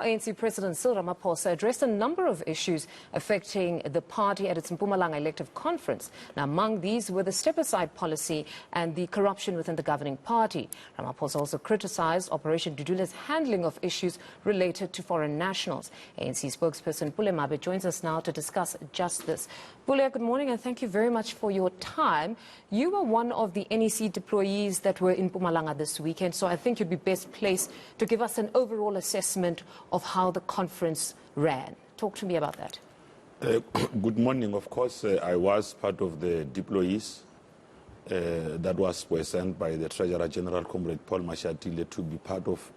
ANC President Cyril Ramaphosa addressed a number of issues affecting the party at its Mpumalanga elective conference. Now, among these were the step-aside policy and the corruption within the governing party. Ramaphosa also criticized Operation Dudula's handling of issues related to foreign nationals. ANC spokesperson Pule Mabe joins us now to discuss just this. Pule, good morning and thank you very much for your time. You were one of the NEC deployees that were in Mpumalanga this weekend, so I think you'd be best placed to give us an overall assessment of how the conference ran. Talk to me about that. Good morning. Of course, I was part of the deployees that were sent by the Treasurer General, Comrade Pule Mabe, to be part of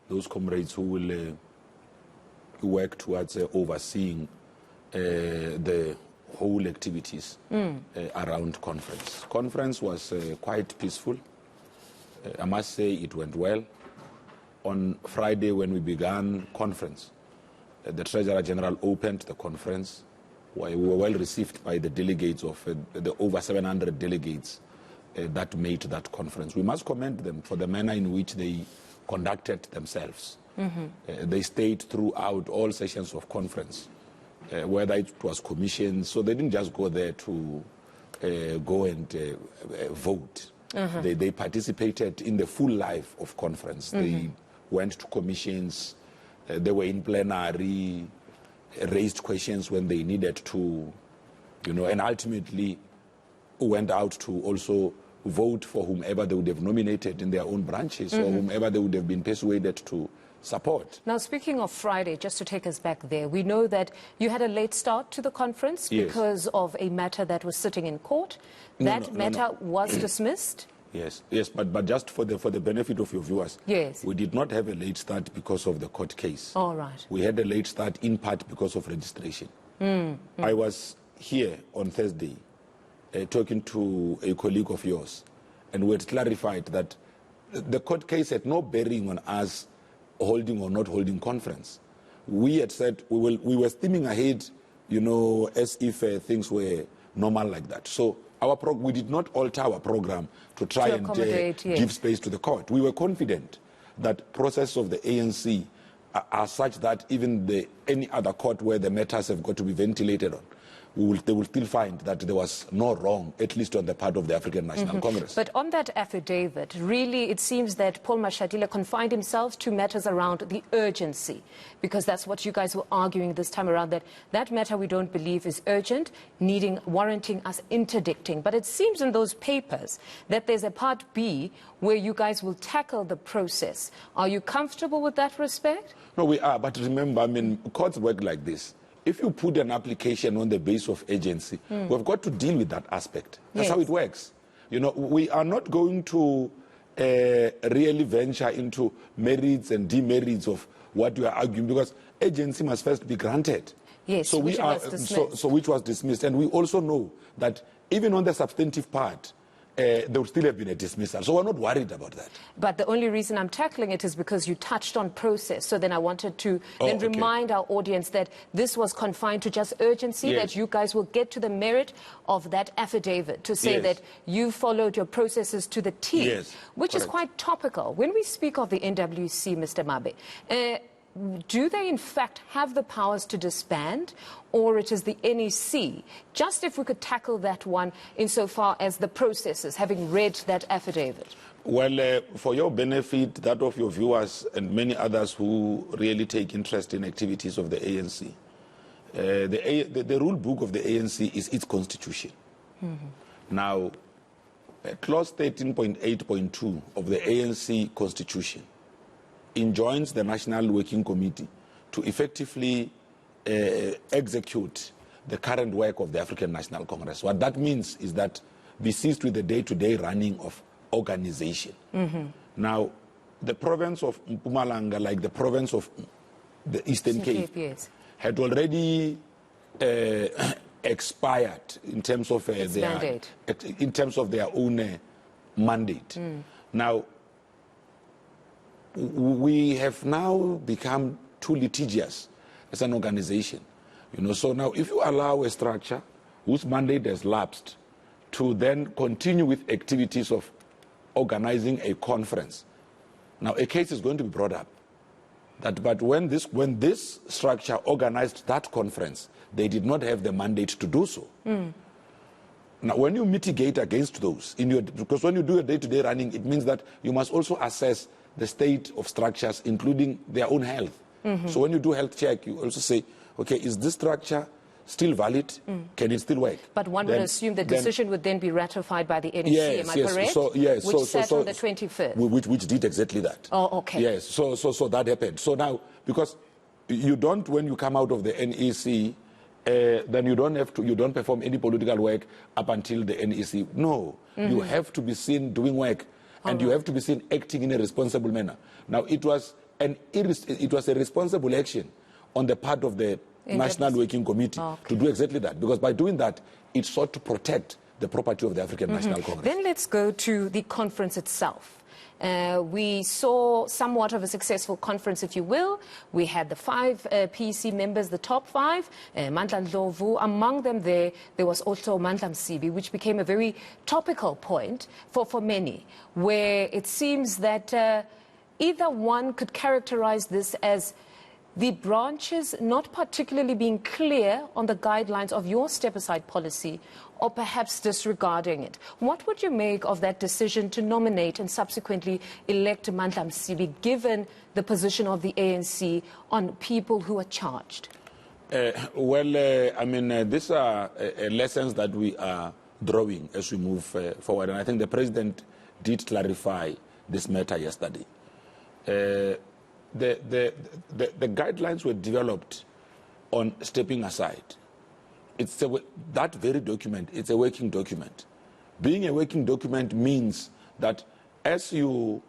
those comrades who will work towards overseeing the whole activities around conference. Conference was quite peaceful. I must say it went well. On Friday, when we began conference, the Treasurer General opened the conference. We were well received by the delegates of the over 700 delegates that made that conference. We must commend them for the manner in which they conducted themselves. They stayed throughout all sessions of conference, whether it was commissions, so they didn't just go there to go and vote. They participated in the full life of conference. They went to commissions, they were in plenary, raised questions when they needed to, and ultimately went out to also vote for whomever they would have nominated in their own branches or whomever they would have been persuaded to support. Now, speaking of Friday, just to take us back there, we know that you had a late start to the conference because of a matter that was sitting in court. That matter was dismissed. Yes, but just for the benefit of your viewers, we did not have a late start because of the court case. All right. We had a late start in part because of registration. I was here on Thursday talking to a colleague of yours, and we had clarified that the court case had no bearing on us holding or not holding conference. We had said we were steaming ahead, as if things were normal like that. So we did not alter our program to try and give space to the court. We were confident that process of the ANC are such that even any other court where the matters have got to be ventilated on, they will still find that there was no wrong, at least on the part of the African National Congress. But on that affidavit, really it seems that Pule Mabe confined himself to matters around the urgency, because that's what you guys were arguing this time around, that matter we don't believe is urgent, warranting us interdicting. But it seems in those papers that there's a part B where you guys will tackle the process. Are you comfortable with that respect? No, we are. But remember, courts work like this. If you put an application on the basis of agency, we've got to deal with that aspect. That's how it works. We are not going to really venture into merits and demerits of what you are arguing, because agency must first be granted. Yes, so which was dismissed. And we also know that even on the substantive part, there would still have been a dismissal. So we're not worried about that. But the only reason I'm tackling it is because you touched on process. So then I wanted to remind our audience that this was confined to just urgency, that you guys will get to the merit of that affidavit to say that you followed your processes to the T, which is quite topical. When we speak of the NWC, Mr. Mabe, do they in fact have the powers to disband, or it is the NEC? Just if we could tackle that one insofar as the processes, having read that affidavit. Well, for your benefit, that of your viewers and many others who really take interest in activities of the ANC, the rule book of the ANC is its constitution. Now, clause 13.8.2 of the ANC constitution enjoins the National Working Committee to effectively execute the current work of the African National Congress. What that means is that we ceased with the day-to-day running of organization. Now, the province of Mpumalanga, like the province of the Eastern Cape, had already expired in terms of their own mandate. Now, we have now become too litigious as an organization. So now if you allow a structure whose mandate has lapsed to then continue with activities of organizing a conference, now a case is going to be brought up. But when this structure organized that conference, they did not have the mandate to do so. Now, when you mitigate against those, because when you do a day-to-day running, it means that you must also assess the state of structures, including their own health. So when you do health check, you also say, okay, is this structure still valid? Can it still work? But one would assume the decision would then be ratified by the NEC, am I correct? Which sat on the 25th. Which did exactly that. Oh, okay. Yes, so that happened. So now, because you don't, when you come out of the NEC, then you don't perform any political work up until the NEC. No, you have to be seen doing work, and you have to be seen acting in a responsible manner. Now, it was a responsible action on the part of the National Working Committee to do exactly that, because by doing that, it sought to protect the property of the African National Congress. Then let's go to the conference itself. We saw somewhat of a successful conference, if you will. We had the 5 PEC members, the top 5, Mandla Ndlovu. Among them there was also Mandla Msibi, which became a very topical point for many, where it seems that either one could characterize this as the branches not particularly being clear on the guidelines of your step-aside policy, or perhaps disregarding it. What would you make of that decision to nominate and subsequently elect Mandla Msibi, given the position of the ANC on people who are charged? These are lessons that we are drawing as we move forward. And I think the President did clarify this matter yesterday. The guidelines were developed on stepping aside. That very document, it's a working document. Being a working document means that as you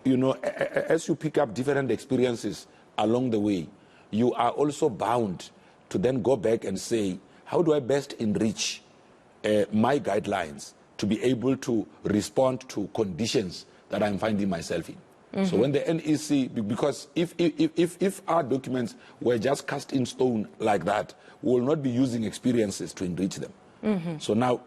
pick up different experiences along the way, you are also bound to then go back and say, how do I best enrich my guidelines to be able to respond to conditions that I'm finding myself in? So when the NEC, because if our documents were just cast in stone like that, we will not be using experiences to enrich them. So now,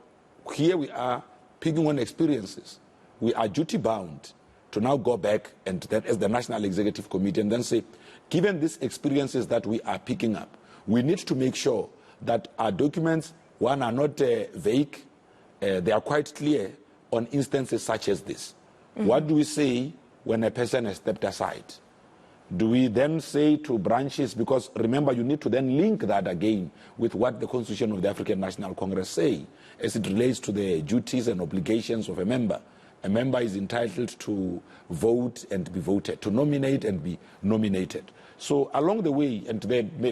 here we are picking on experiences. We are duty bound to now go back and then as the National Executive Committee and then say, given these experiences that we are picking up, we need to make sure that our documents, one, are not vague, they are quite clear on instances such as this. What do we say when a person has stepped aside? Do we then say to branches, because remember, you need to then link that again with what the Constitution of the African National Congress say as it relates to the duties and obligations of a member. A member is entitled to vote and be voted, to nominate and be nominated. So along the way, and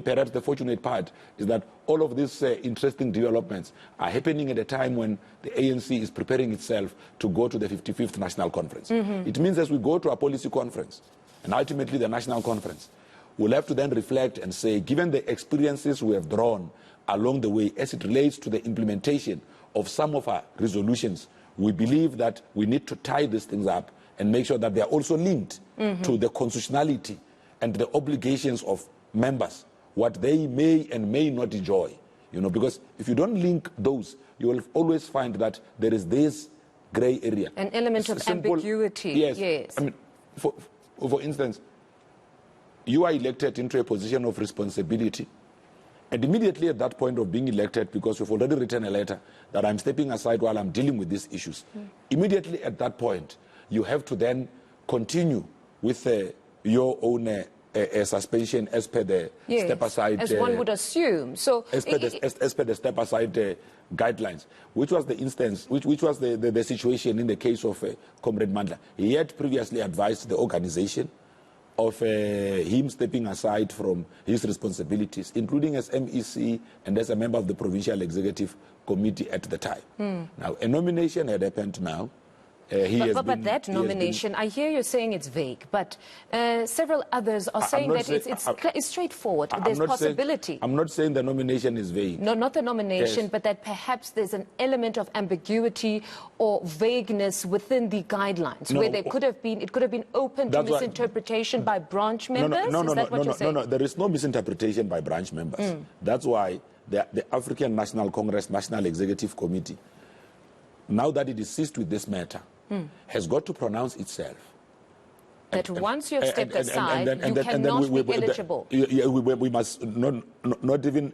perhaps the fortunate part is that all of these interesting developments are happening at a time when the ANC is preparing itself to go to the 55th National Conference. It means as we go to a policy conference, and ultimately the National Conference, we'll have to then reflect and say, given the experiences we have drawn along the way as it relates to the implementation of some of our resolutions, we believe that we need to tie these things up and make sure that they are also linked to the constitutionality and the obligations of members, what they may and may not enjoy. Because if you don't link those, you will always find that there is this gray area. An element of ambiguity. Yes. I mean, for instance, you are elected into a position of responsibility. And immediately at that point of being elected, because you've already written a letter that I'm stepping aside while I'm dealing with these issues, immediately at that point, you have to then continue with your own suspension as per the step-aside... as one would assume. So, as per the step-aside guidelines, which was the instance, which was the situation in the case of Comrade Mandla. He had previously advised the organization of him stepping aside from his responsibilities, including as MEC and as a member of the Provincial Executive Committee at the time. Now, a nomination had happened now. But that nomination, I hear you saying it's vague, but several others are saying that it's straightforward. There's possibility. I'm not saying the nomination is vague. No, not the nomination, but that perhaps there's an element of ambiguity or vagueness within the guidelines, where it could have been open to misinterpretation by branch members? No, there is no misinterpretation by branch members. That's why the African National Congress National Executive Committee, now that it is seized with this matter, has got to pronounce itself That once you have stepped aside, you cannot be eligible. We must not even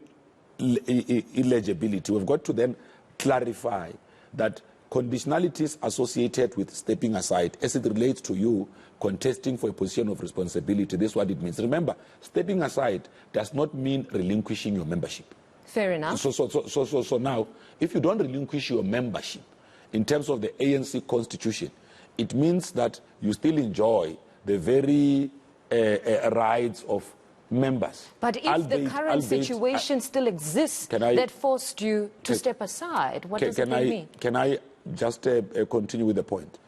eligibility. We've got to then clarify that conditionalities associated with stepping aside, as it relates to you contesting for a position of responsibility, this is what it means. Remember, stepping aside does not mean relinquishing your membership. Fair enough. So now, if you don't relinquish your membership in terms of the ANC constitution, it means that you still enjoy the very rights of members. But if the current situation still exists that forced you to step aside, what does it mean? Can I just continue with the point?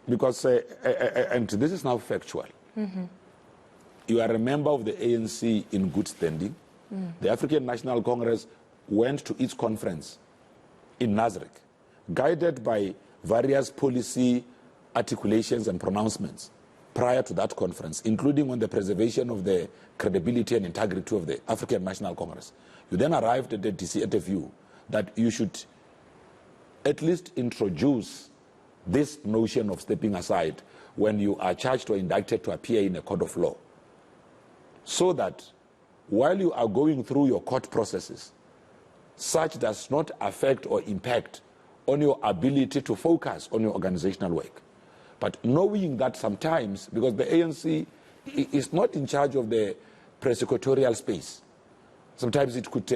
Because, and this is now factual. Mm-hmm. You are a member of the ANC in good standing. Mm. The African National Congress went to its conference in Nazareth, guided by various policy articulations and pronouncements prior to that conference, including on the preservation of the credibility and integrity of the African National Congress. You then arrived at a view that you should at least introduce this notion of stepping aside when you are charged or indicted to appear in a court of law, so that while you are going through your court processes, such does not affect or impact on your ability to focus on your organizational work. But knowing that sometimes, because the ANC is not in charge of the prosecutorial space, sometimes it could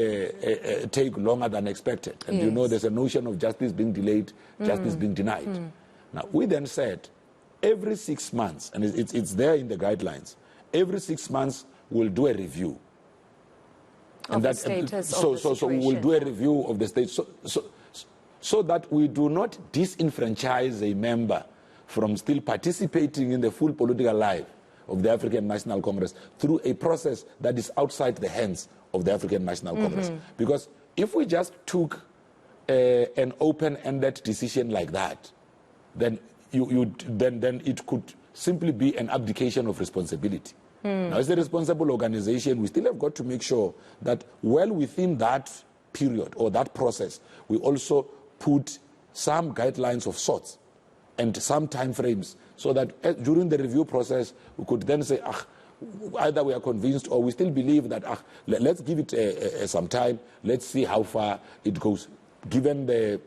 take longer than expected. And you know, there's a notion of justice being delayed, justice being denied. Now, we then said, every 6 months, and it's there in the guidelines, every 6 months we'll do a review. Of the status of the situation. So we'll do a review of the state, so that we do not disenfranchise a member from still participating in the full political life of the African National Congress through a process that is outside the hands of the African National Congress. Because if we just took an open-ended decision like that, then then it could simply be an abdication of responsibility. Now, as a responsible organization, we still have got to make sure that well within that period or that process, we also put some guidelines of sorts and some time frames, so that during the review process, we could then say, either we are convinced or we still believe that, let's give it some time, let's see how far it goes, given the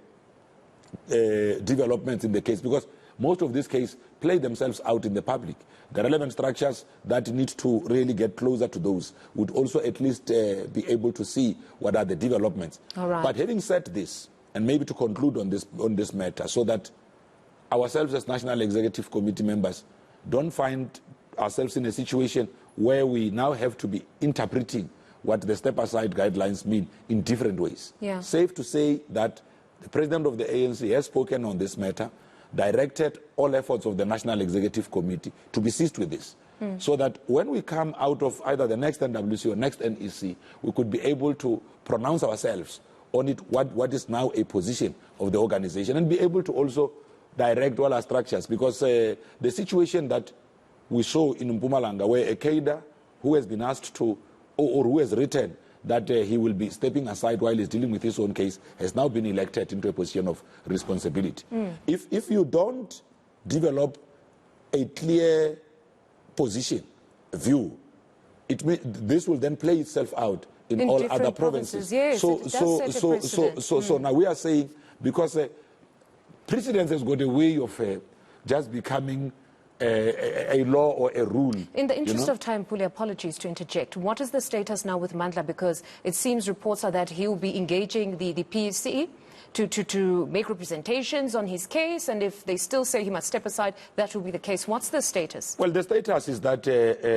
developments in the case, because most of these cases play themselves out in the public. The relevant structures that need to really get closer to those would also at least be able to see what are the developments. All right. But having said this, and maybe to conclude on this matter, so that ourselves as National Executive Committee members don't find ourselves in a situation where we now have to be interpreting what the step-aside guidelines mean in different ways. Yeah. Safe to say that the President of the ANC has spoken on this matter, directed all efforts of the National Executive Committee to be seized with this, so that when we come out of either the next NWC or next NEC, we could be able to pronounce ourselves on it, what is now a position of the organization, and be able to also direct all our structures, because the situation that we saw in Mpumalanga, where a cadre who has been asked to, or who has written that he will be stepping aside while he's dealing with his own case, has now been elected into a position of responsibility. If you don't develop a clear position, view, this will then play itself out in all other provinces. Yes, so now we are saying, because precedence has got a way of just becoming a law or a rule. In the interest of time, Pule, apologies to interject. What is the status now with Mandla? Because it seems reports are that he will be engaging the PEC to make representations on his case, and if they still say he must step aside, that will be the case. What's the status? Well, the status is that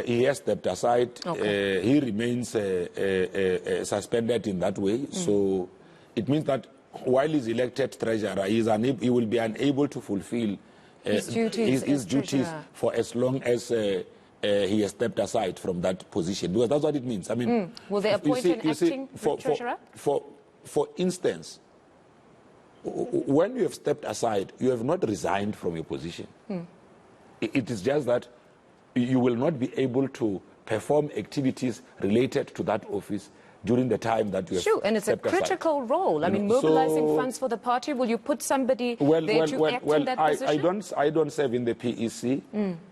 he has stepped aside. Okay. He remains suspended in that way. So it means that while he's elected treasurer, he will be unable to fulfill his duties for as long as he has stepped aside from that position, because that's what it means. I mean, will they appoint an acting treasurer? For instance, when you have stepped aside, you have not resigned from your position. It is just that you will not be able to perform activities related to that office during the time that you have and it's a critical role. I mean, mobilizing funds for the party. Will you put somebody there to act in that position? I don't serve in the PEC.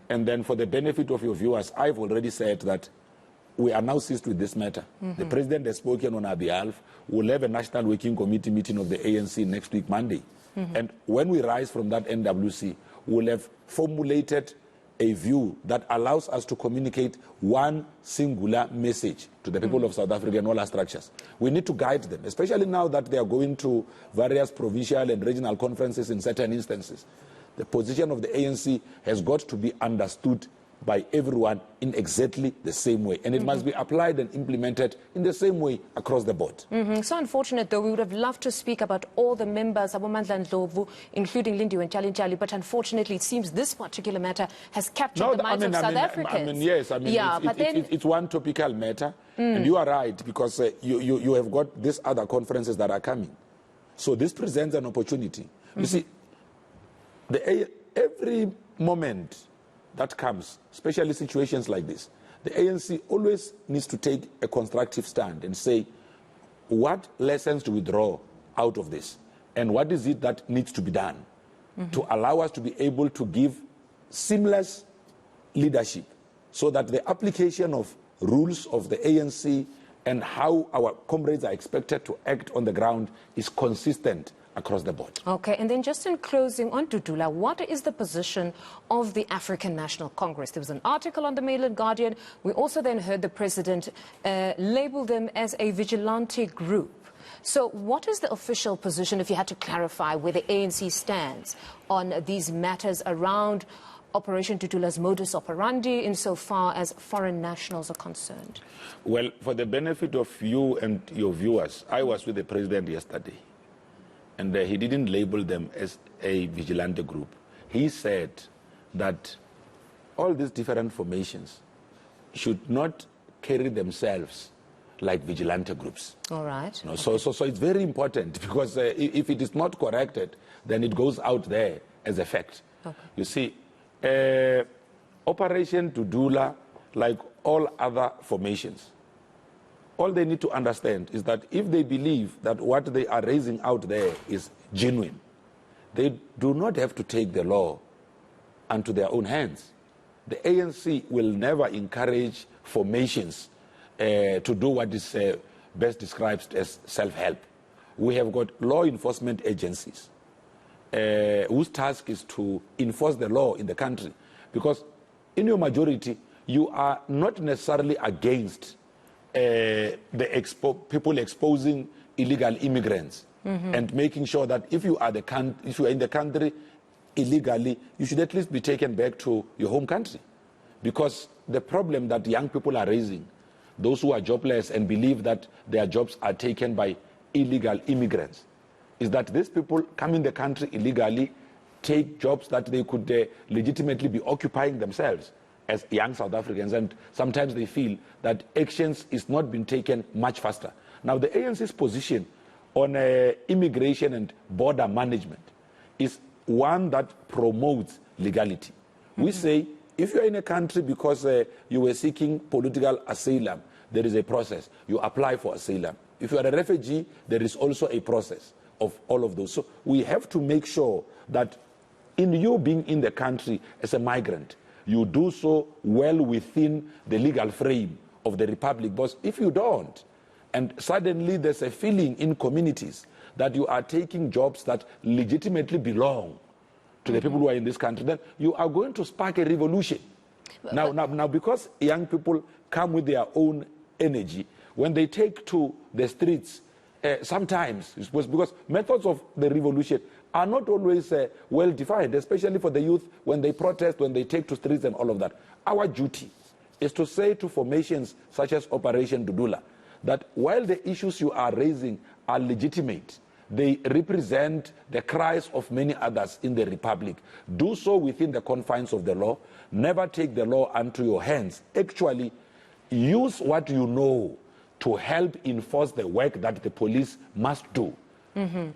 And then for the benefit of your viewers, I've already said that we are now seized with this matter. The president has spoken on our behalf. We'll have a National Working Committee meeting of the ANC next week, Monday. And when we rise from that NWC, we'll have formulated a view that allows us to communicate one singular message to the people of South Africa and all our structures. We need to guide them, especially now that they are going to various provincial and regional conferences in certain instances. The position of the ANC has got to be understood by everyone in exactly the same way. And it must be applied and implemented in the same way across the board. So unfortunate, though, we would have loved to speak about all the members, Abomandla Ndlovu, including Lindiwe and Chali, but unfortunately it seems this particular matter has captured the minds of South Africans. It's one topical matter. And you are right, because you have got these other conferences that are coming. So this presents an opportunity. You see, every moment that comes, especially situations like this, the ANC always needs to take a constructive stand and say, what lessons do we draw out of this? And what is it that needs to be done to allow us to be able to give seamless leadership so that the application of rules of the ANC and how our comrades are expected to act on the ground is consistent across the board. Okay, and then just in closing on Dudula, what is the position of the African National Congress? There was an article on the Mail and Guardian. We also then heard the president label them as a vigilante group. So what is the official position, if you had to clarify where the ANC stands on these matters around Operation Dudula's modus operandi insofar as foreign nationals are concerned? Well, for the benefit of you and your viewers, I was with the president yesterday. And he didn't label them as a vigilante group. He said that all these different formations should not carry themselves like vigilante groups. All right. You know, so it's very important, because if it is not corrected, then it goes out there as a fact. Okay. You see, Operation Dudula, like all other formations, all they need to understand is that if they believe that what they are raising out there is genuine, they do not have to take the law into their own hands. The ANC will never encourage formations to do what is best described as self-help. We have got law enforcement agencies whose task is to enforce the law in the country, because in your majority, you are not necessarily against people exposing illegal immigrants and making sure that if you are in the country illegally, you should at least be taken back to your home country. Because the problem that young people are raising, those who are jobless and believe that their jobs are taken by illegal immigrants, is that these people come in the country illegally, take jobs that they could legitimately be occupying themselves as young South Africans, and sometimes they feel that actions is not being taken much faster. Now, the ANC's position on immigration and border management is one that promotes legality. We say, if you're in a country because you were seeking political asylum, there is a process. You apply for asylum. If you are a refugee, there is also a process of all of those. So we have to make sure that in you being in the country as a migrant, you do so well within the legal frame of the Republic. But if you don't, and suddenly there's a feeling in communities that you are taking jobs that legitimately belong to the people who are in this country, then you are going to spark a revolution. Now, because young people come with their own energy, when they take to the streets, sometimes, because methods of the revolution are not always well defined, especially for the youth when they protest, when they take to streets and all of that. Our duty is to say to formations such as Operation Dudula that while the issues you are raising are legitimate, they represent the cries of many others in the Republic. Do so within the confines of the law. Never take the law unto your hands. Actually, use what you know to help enforce the work that the police must do.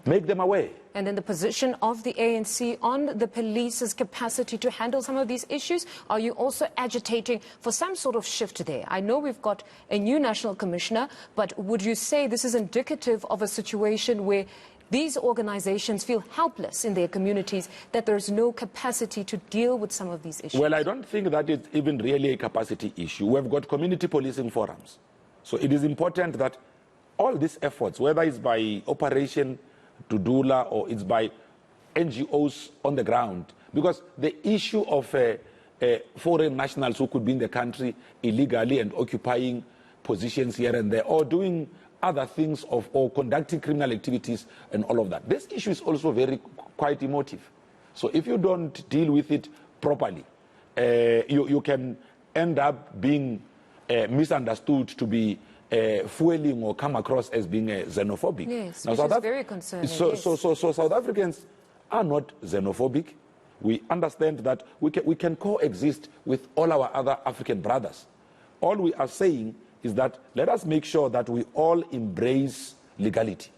Make them aware. And then the position of the ANC on the police's capacity to handle some of these issues, are you also agitating for some sort of shift there? I know we've got a new national commissioner, but would you say this is indicative of a situation where these organizations feel helpless in their communities, that there's no capacity to deal with some of these issues? Well, I don't think that it's even really a capacity issue. We've got community policing forums. So it is important that all these efforts, whether it's by Operation Dudula or it's by NGOs on the ground, because the issue of foreign nationals who could be in the country illegally and occupying positions here and there, or doing other things or conducting criminal activities and all of that. This issue is also quite emotive. So if you don't deal with it properly, you can end up being misunderstood to be fueling or come across as being xenophobic. Yes, now, which is very concerning. So South Africans are not xenophobic. We understand that we can coexist with all our other African brothers. All we are saying is that let us make sure that we all embrace legality.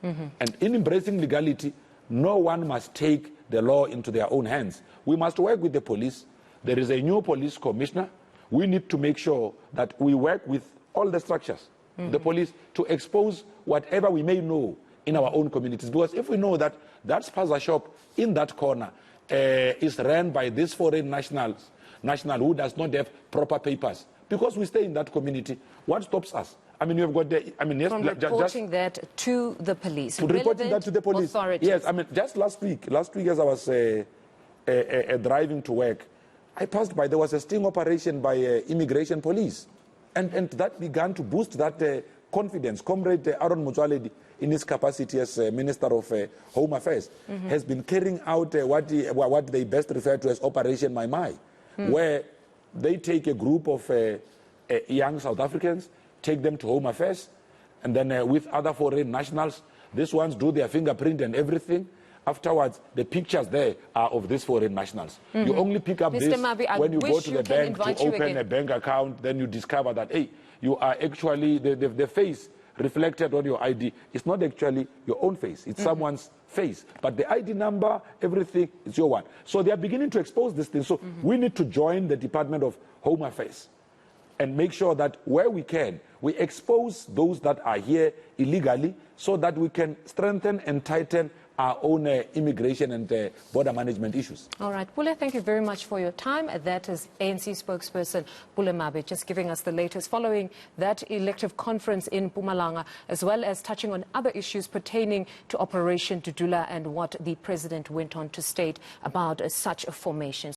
And in embracing legality, no one must take the law into their own hands. We must work with the police. There is a new police commissioner. We need to make sure that we work with all the structures, the police, to expose whatever we may know in our own communities. Because if we know that that spaza shop in that corner is run by this foreign national who does not have proper papers, because we stay in that community, what stops us? I mean, you've got the, I mean, yes, from reporting that to the police. To reporting that to the police. Authorities. Yes, I mean, just last week as I was driving to work, I passed by, there was a sting operation by immigration police. And that began to boost that confidence. Comrade Aaron Motsoaledi, in his capacity as Minister of Home Affairs, has been carrying out what they best refer to as Operation My Mai, where they take a group of young South Africans, take them to Home Affairs, and then with other foreign nationals, these ones do their fingerprint and everything. Afterwards, the pictures there are of these foreign nationals. You only pick up Mr. this Mabe, when you go to the bank to open again. a bank account. Then you discover that, hey, you are actually, the face reflected on your ID is not actually your own face. It's someone's face. But the ID number, everything, is your one. So they are beginning to expose this thing. So we need to join the Department of Home Affairs and make sure that where we can, we expose those that are here illegally so that we can strengthen and tighten our own immigration and border management issues. All right, Pule, thank you very much for your time. That is ANC spokesperson Pule Mabe, just giving us the latest following that elective conference in Mpumalanga, as well as touching on other issues pertaining to Operation Dudula and what the president went on to state about such a formation.